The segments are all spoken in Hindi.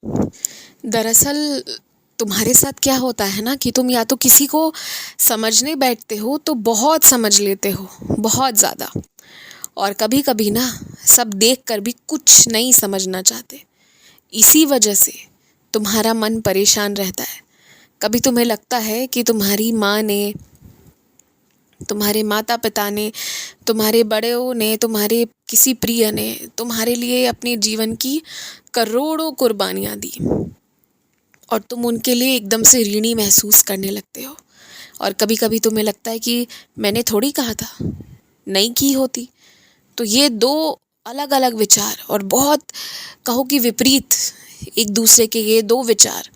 दरअसल तुम्हारे साथ क्या होता है ना कि तुम या तो किसी को समझने बैठते हो तो बहुत समझ लेते हो, बहुत ज़्यादा। और कभी कभी ना सब देख कर भी कुछ नहीं समझना चाहते। इसी वजह से तुम्हारा मन परेशान रहता है। कभी तुम्हें लगता है कि तुम्हारी माँ ने, तुम्हारे माता पिता ने, तुम्हारे बड़ों ने, तुम्हारे किसी प्रिय ने तुम्हारे लिए अपने जीवन की करोड़ों कुर्बानियाँ दी और तुम उनके लिए एकदम से ऋणी महसूस करने लगते हो। और कभी कभी तुम्हें लगता है कि मैंने थोड़ी कहा था, नहीं की होती। तो ये दो अलग अलग विचार और बहुत कहो कि विपरीत एक दूसरे के ये दो विचार,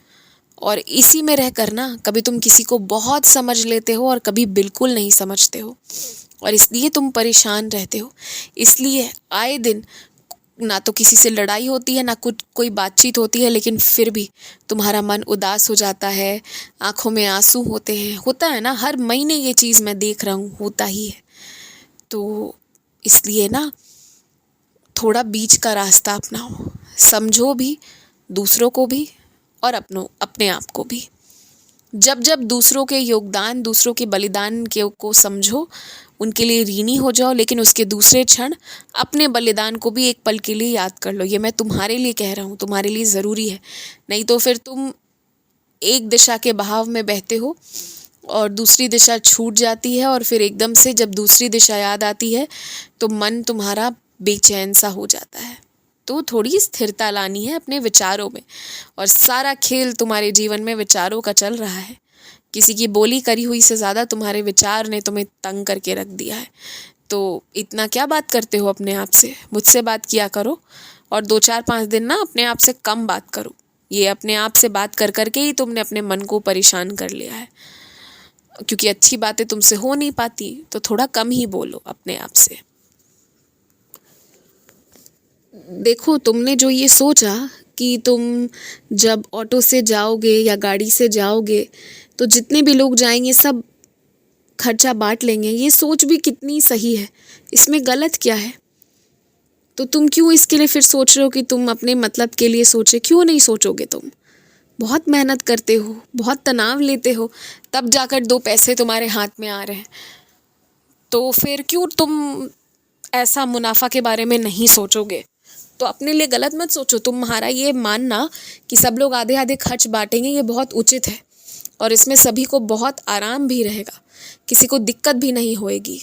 और इसी में रह कर ना कभी तुम किसी को बहुत समझ लेते हो और कभी बिल्कुल नहीं समझते हो, और इसलिए तुम परेशान रहते हो। इसलिए आए दिन ना तो किसी से लड़ाई होती है, ना कुछ कोई बातचीत होती है, लेकिन फिर भी तुम्हारा मन उदास हो जाता है, आंखों में आंसू होते हैं। होता है ना, हर महीने ये चीज़ मैं देख रहा हूँ, होता ही है। तो इसलिए ना थोड़ा बीच का रास्ता अपनाओ, समझो भी दूसरों को भी और अपने आप को भी। जब जब दूसरों के योगदान, दूसरों के बलिदान के को समझो, उनके लिए ऋणी हो जाओ, लेकिन उसके दूसरे क्षण अपने बलिदान को भी एक पल के लिए याद कर लो। ये मैं तुम्हारे लिए कह रहा हूँ, तुम्हारे लिए ज़रूरी है। नहीं तो फिर तुम एक दिशा के बहाव में बहते हो और दूसरी दिशा छूट जाती है, और फिर एकदम से जब दूसरी दिशा याद आती है तो मन तुम्हारा बेचैन सा हो जाता है। तो थोड़ी स्थिरता लानी है अपने विचारों में, और सारा खेल तुम्हारे जीवन में विचारों का चल रहा है। किसी की बोली करी हुई से ज़्यादा तुम्हारे विचार ने तुम्हें तंग करके रख दिया है। तो इतना क्या बात करते हो अपने आप से? मुझसे बात किया करो, और 2 4 5 दिन ना अपने आप से कम बात करो। ये अपने आप से बात कर करके ही तुमने अपने मन को परेशान कर लिया है, क्योंकि अच्छी बातें तुमसे हो नहीं पाती। तो थोड़ा कम ही बोलो अपने आप से। देखो, तुमने जो ये सोचा कि तुम जब ऑटो से जाओगे या गाड़ी से जाओगे तो जितने भी लोग जाएंगे सब खर्चा बांट लेंगे, ये सोच भी कितनी सही है। इसमें गलत क्या है? तो तुम क्यों इसके लिए फिर सोच रहे हो कि तुम अपने मतलब के लिए सोचे? क्यों नहीं सोचोगे? तुम बहुत मेहनत करते हो, बहुत तनाव लेते हो, तब जाकर 2 पैसे तुम्हारे हाथ में आ रहे हैं। तो फिर क्यों तुम ऐसा मुनाफा के बारे में नहीं सोचोगे? तो अपने लिए गलत मत सोचो। तुम्हारा ये मानना कि सब लोग आधे आधे खर्च बांटेंगे, ये बहुत उचित है, और इसमें सभी को बहुत आराम भी रहेगा, किसी को दिक्कत भी नहीं होएगी।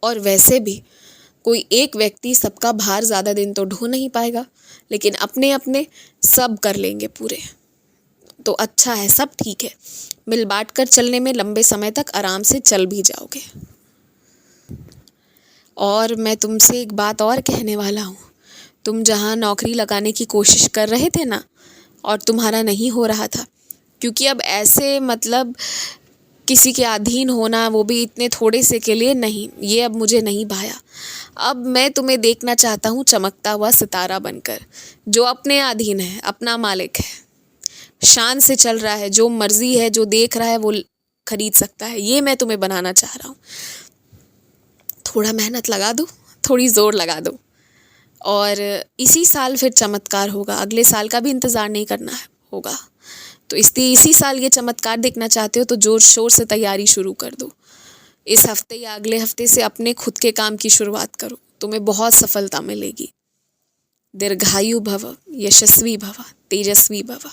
और वैसे भी कोई एक व्यक्ति सबका भार ज़्यादा दिन तो ढो नहीं पाएगा, लेकिन अपने अपने सब कर लेंगे पूरे। तो अच्छा है, सब ठीक है। मिल बांट कर चलने में लंबे समय तक आराम से चल भी जाओगे। और मैं तुमसे एक बात और कहने वाला हूँ। तुम जहाँ नौकरी लगाने की कोशिश कर रहे थे ना, और तुम्हारा नहीं हो रहा था, क्योंकि अब ऐसे मतलब किसी के अधीन होना, वो भी इतने थोड़े से के लिए नहीं, ये अब मुझे नहीं भाया। अब मैं तुम्हें देखना चाहता हूँ चमकता हुआ सितारा बनकर, जो अपने अधीन है, अपना मालिक है, शान से चल रहा है, जो मर्जी है, जो देख रहा है वो खरीद सकता है। ये मैं तुम्हें बनाना चाह रहा हूँ। थोड़ा मेहनत लगा दो, थोड़ी ज़ोर लगा दो, और इसी साल फिर चमत्कार होगा। अगले साल का भी इंतज़ार नहीं करना होगा। तो इसलिए इसी साल ये चमत्कार देखना चाहते हो तो ज़ोर शोर से तैयारी शुरू कर दो। इस हफ्ते या अगले हफ्ते से अपने खुद के काम की शुरुआत करो, तुम्हें बहुत सफलता मिलेगी। दीर्घायु भव, यशस्वी भव, तेजस्वी भव।